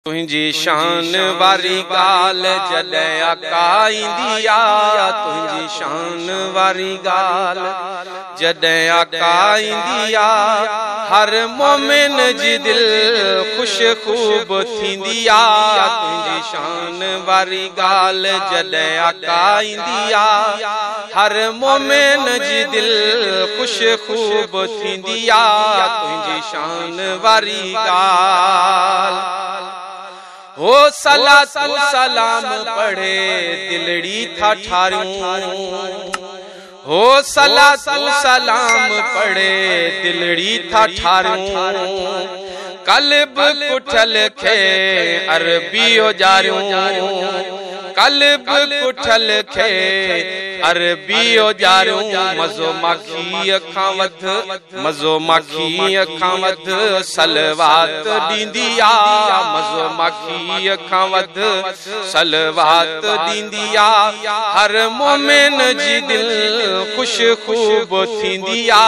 तुझी शान वारी गाल जॾहिं आका ईंदी आ, तुझी शान वारी गाल जॾहिं आका ईंदी आ, हर मोमिन जी दिल खुश खूब थींदी आ। तुझी शान वारी गाल जॾहिं आका ईंदी आ, हर मोमिन जी दिल खुश खूब थींदी आ। तुझी शान वारी गाल हो सलातु सलाम पढ़े दिलड़ी था ठारूं, हो सलातु सलाम पढ़े दिलड़ी था ठारूं, कल्ब कुठल खे अरबी जारूं, कल्ब कुठल खे अरबी जारूं, मज़ो माखी खां वध, मज़ो माखी खां वध सलवात ॾींदी आ, मज़ो माखी खां वध सलवात ॾींदी आ। हर मोमिन जी दिल खुश खूब थींदी आ।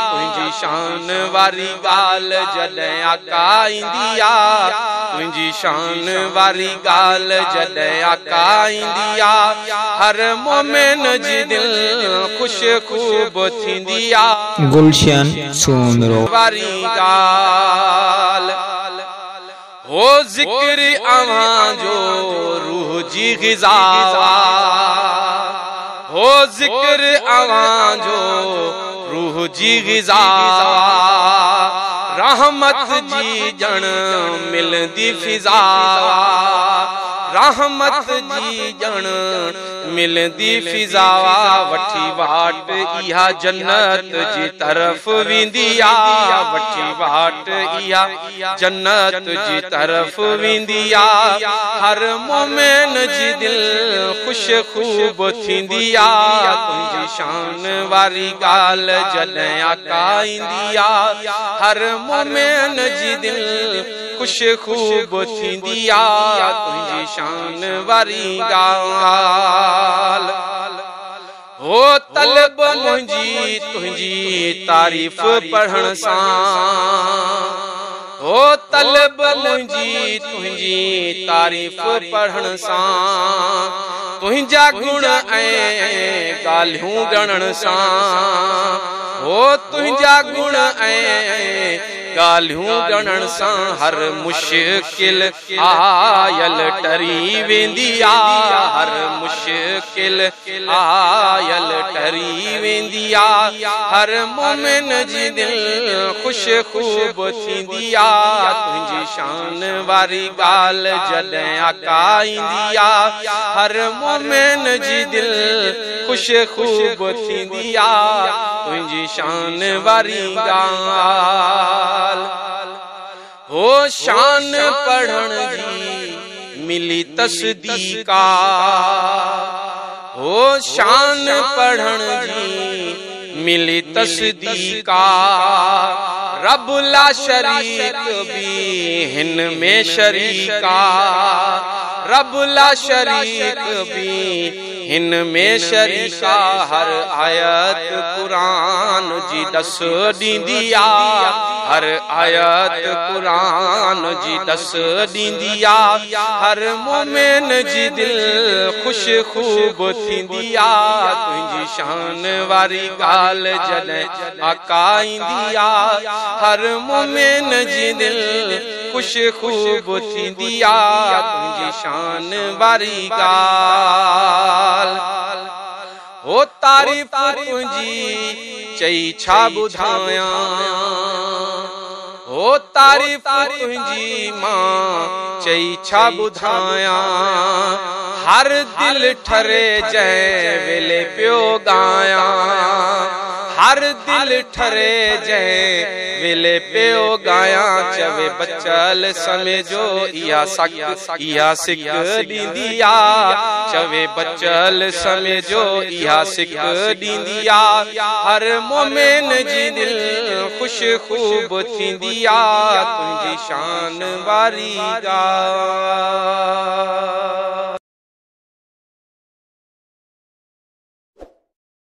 तुझी शान वारी गाल जॾहिं आका ईंदी आ, तुझी शान वारी गाल जॾहिं आका ईंदी आ, हर मोमिन जी दिल खुश खूब थींदी आ। गुलशन सोमरो वारी गाल हो जिक्र अवां जो रूह जी ग़िज़ा, हो जिक्र अवां जो रूह जी ग़िज़ा, रहमत जी जण मिलंदी फिज़ा, रहमत जी जण मिलंदी फिज़ा, वठी वाट इहा जन्नत जी तरफ वेंदी आ, वठी वाट इहा जन्नत जी तरफ वेंदी आ। हर मोमिन जी दिल खुश खूब थींदी आ। तुझी शान वारी गाल जॾहिं आका ईंदी आ, हर मोमिन जी दिल खुश खूब थींदी आ। तुझी शान वारी गाल हो तलब मुंहिंजी तुझी तारीफ़ पढ़ण सां, हो तलब मुंहिंजी तुझी तारीफ़ पढ़ण सां, तुंहिंजा गुण ऐं ॻाल्हियूं ॻणण सां, हो तुंहिंजा गुण ऐं ॻाल्हियूं ॻणण सां, हर मुश्किल आयल टरी वेंदी आ, हर मुश्किल आयल टरी वेंदी आ। हर मोमिन जी दिल खुश खूब थींदी आ। तुझी शान वारी गाल जॾहिं आका ईंदी आ, हर मोमिन जी दिल खुश खूब थींदी आ। तुझी शान वारी गाल हो शान पढ़ण जी मिली तस्दीका, हो शान पढ़ण जी मिली तस्दीका, रब ला शरीक भी हिन में शरीका, रब ला शरीक भी हिन में शरीका। हर आयत कुरान जी दस ॾींदी आ, हर आयत कुरान जी दस ॾींदी आ। हर मोमिन जी दिल खुश खूब थींदी आ। तुझी शान वारी गाल जॾहिं आका ईंदी आ, हर मोमिन जी दिल खुश खूब थींदी आ। तुझी शान वारी गाल हो तारीफ़ तुझी चई छा ॿुधायां, हो तारीफ़ तुझी मां चई छा ॿुधायां, हर दिल ठरे जंहिं वेले पियो ॻायां, हर दिल ठरे जंहिं वेले पियो ॻायां, चवे बचल समय जो इहा सिक ॾींदी आ, चवे बचल समय जो इहा सिक ॾींदी आ। हर मोमिन जी दिल खुश खूब थींदी आ। तुझी शान वारी गाल